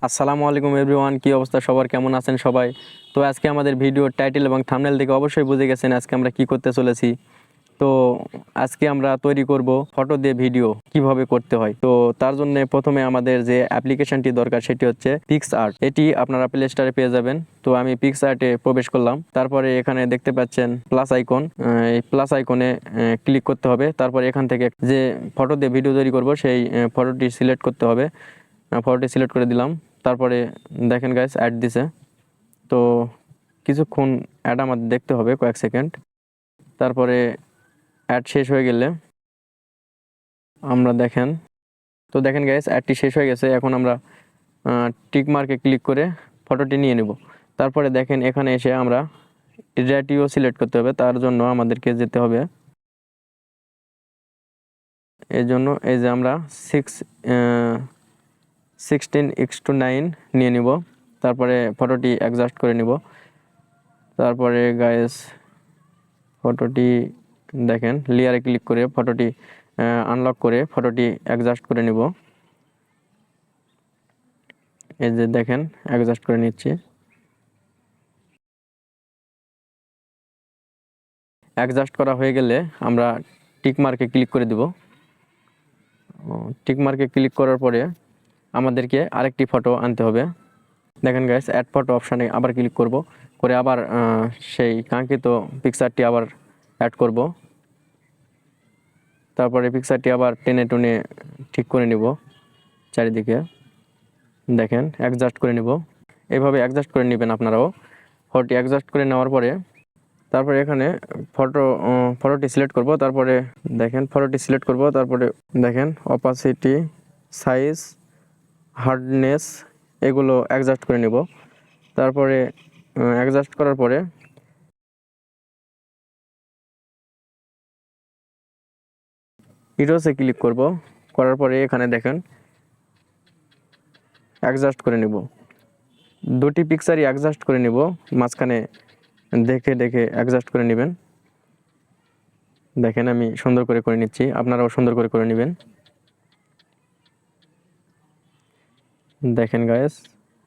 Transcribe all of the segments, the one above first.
আসসালামু আলাইকুম এভরিওয়ান, কি অবস্থা সবার, কেমন আছেন সবাই? তো আজকে আমাদের ভিডিওর টাইটেল এবং থাম্বনেল দেখে অবশ্যই বুঝে গেছেন আজকে আমরা কি করতে চলেছি। তো আজকে আমরা তৈরি করব ফটো দিয়ে ভিডিও কিভাবে করতে হয়। তো তার জন্য প্রথমে আমাদের যে অ্যাপ্লিকেশনটি দরকার সেটি হচ্ছে পিক্সআর্ট। এটি আপনারা প্লে স্টোরে পেয়ে যাবেন। তো আমি পিক্সআর্টে প্রবেশ করলাম, তারপরে এখানে দেখতে পাচ্ছেন প্লাস আইকন, এই প্লাস আইকনে ক্লিক করতে হবে। তারপরে এখান থেকে যে ফটো দিয়ে ভিডিও তৈরি করব সেই ফটোটি সিলেক্ট করতে হবে। ফটোটি সিলেক্ট করে দিলাম, তারপরে দেখেন গাইস অ্যাড দিছে। তো কিছুক্ষণ অ্যাড আমাদের দেখতে হবে, কয়েক সেকেন্ড। তারপরে অ্যাড শেষ হয়ে গেলে আমরা দেখেন গাইস অ্যাডটি শেষ হয়ে গেছে। এখন আমরা টিক মার্কে ক্লিক করে ফটোটি নিয়ে নেব। তারপরে দেখেন এখানে এসে আমরা রেটিও সিলেক্ট করতে হবে। তার জন্য আমাদেরকে যেতে হবে, এই জন্য এই যে আমরা 16:9 নিয়ে নিব। তারপরে ফটোটি অ্যাডজাস্ট করে নিব। তারপরে গাইস ফটোটি দেখেন লেয়ারে ক্লিক করে ফটোটি আনলক করে ফটোটি অ্যাডজাস্ট করে নিব। এই যে দেখেন অ্যাডজাস্ট করে নিচ্ছি। অ্যাডজাস্ট করা হয়ে গেলে আমরা টিক মার্কে ক্লিক করে দেব। টিক মার্কে ক্লিক করার পরে আমাদেরকে আরেকটি ফটো আনতে হবে। দেখেন গাইস অ্যাড ফটো অপশানে আবার ক্লিক করব, করে আবার সেই কাঙ্ক্ষিত পিকচারটি আবার অ্যাড করব। তারপরে পিকচারটি আবার টেনে টুনে ঠিক করে নিব চারিদিকে। দেখেন অ্যাডজাস্ট করে নিব, এইভাবে অ্যাডজাস্ট করে নেবেন আপনারাও। ফটোটি অ্যাডজাস্ট করে নেওয়ার পরে তারপরে এখানে ফটোটি সিলেক্ট করব। তারপরে দেখেন ফটোটি সিলেক্ট করব, তারপরে দেখেন অপাসিটি, সাইজ, হার্ডনেস এগুলো অ্যাডজাস্ট করে নিব। তারপরে অ্যাডজাস্ট করার পরে ইরোসে ক্লিক করব, করার পরে এখানে দেখেন অ্যাডজাস্ট করে নিব। দুটি পিকচারই অ্যাডজাস্ট করে নিব, মাঝখানে দেখে দেখে অ্যাডজাস্ট করে নেবেন। দেখেন আমি সুন্দর করে নিচ্ছি, আপনারাও সুন্দর করে নেবেন। দেখেন গাইস,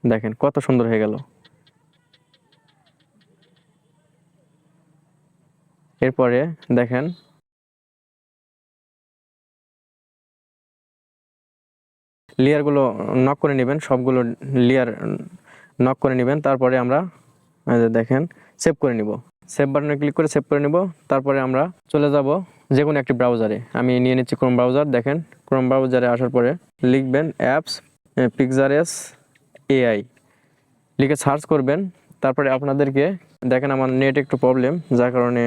দেখেন কত সুন্দর হয়ে গেল। এরপরে দেখেন লেয়ারগুলো নক করে নেবেন, সবগুলো লেয়ার নক করে নেবেন। তারপরে আমরা দেখেন সেভ করে নিব। সেভ বাটনে ক্লিক করে সেভ করে নিব। তারপরে আমরা চলে যাব যে কোনো একটি ব্রাউজারে। আমি নিয়ে নিচ্ছি ক্রোম ব্রাউজার। দেখেন ক্রোম ব্রাউজারে আসার পরে লিখবেন অ্যাপস পিক্সারেস এআই লিখে সার্চ করবেন। তারপরে আপনাদেরকে দেখেন আমার নেট একটু প্রবলেম, যার কারণে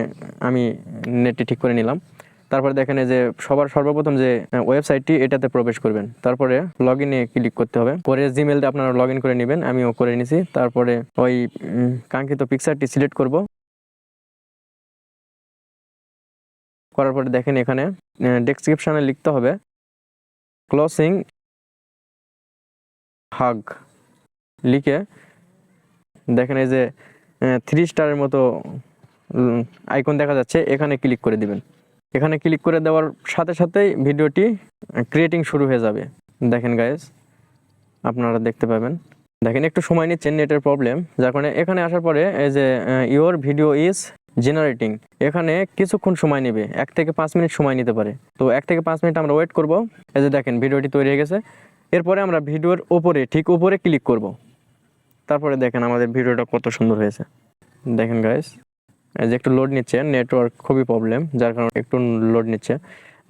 আমি নেটটি ঠিক করে নিলাম। তারপরে দেখেন এই যে সর্বপ্রথম যে ওয়েবসাইটটি এটাতে প্রবেশ করবেন। তারপরে লগ ইনে ক্লিক করতে হবে, পরে জিমেলটা আপনারা লগ ইন করে নেবেন, আমিও করে নিছি। তারপরে ওই কাঙ্ক্ষিত পিকচারটি সিলেক্ট করব। করার পরে দেখেন এখানে ডেসক্রিপশনে লিখতে হবে ক্লোজিং হাগ লিখে দেখেন এই যে 3 স্টারের মতো আইকন দেখা যাচ্ছে, এখানে ক্লিক করে দিবেন। এখানে ক্লিক করে দেওয়ার সাথে সাথেই ভিডিওটি ক্রিয়েটিং শুরু হয়ে যাবে। দেখেন গাইস আপনারা দেখতে পাবেন। দেখেন একটু সময় নিচ্ছে, নেটের প্রবলেম, যার কারণে এখানে আসার পরে এই যে ইওর ভিডিও ইজ জেনারেটিং, এখানে কিছুক্ষণ সময় নেবে, 1 থেকে 5 মিনিট সময় নিতে পারে। তো 1 থেকে 5 মিনিট আমরা ওয়েট করব। এই যে দেখেন ভিডিওটি তৈরি হয়ে গেছে। এরপরে আমরা ভিডিওর ঠিক উপরে ক্লিক করব। তারপরে দেখেন আমাদের ভিডিওটা কত সুন্দর হয়েছে। দেখেন গাইস এই যে একটু লোড নিচ্ছে, নেটওয়ার্ক খুবই প্রবলেম, যার কারণে একটু লোড নিচ্ছে।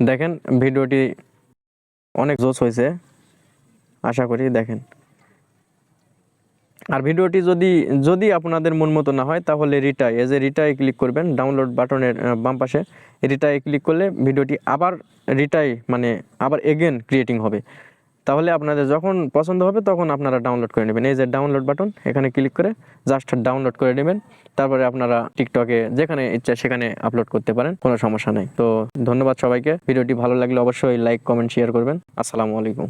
দেখেন ভিডিওটি অনেক জোস হয়েছে আশা করি। দেখেন আর ভিডিওটি যদি আপনাদের মন মতো না হয় তাহলে রিটাই ক্লিক করবেন। ডাউনলোড বাটনের বাম পাশে রিটাই ক্লিক করলে ভিডিওটি আবার আবার এগেন ক্রিয়েটিং হবে। তাহলে আপনাদের যখন পছন্দ হবে তখন আপনারা ডাউনলোড করে নেবেন। এই যে ডাউনলোড বাটন, এখানে ক্লিক করে জাস্ট ডাউনলোড করে নেবেন। তারপরে আপনারা টিকটকে যেখানে ইচ্ছা সেখানে আপলোড করতে পারেন, কোনো সমস্যা নেই। তো ধন্যবাদ সবাইকে। ভিডিওটি ভালো লাগলে অবশ্যই লাইক, কমেন্ট, শেয়ার করবেন। আসসালামু আলাইকুম।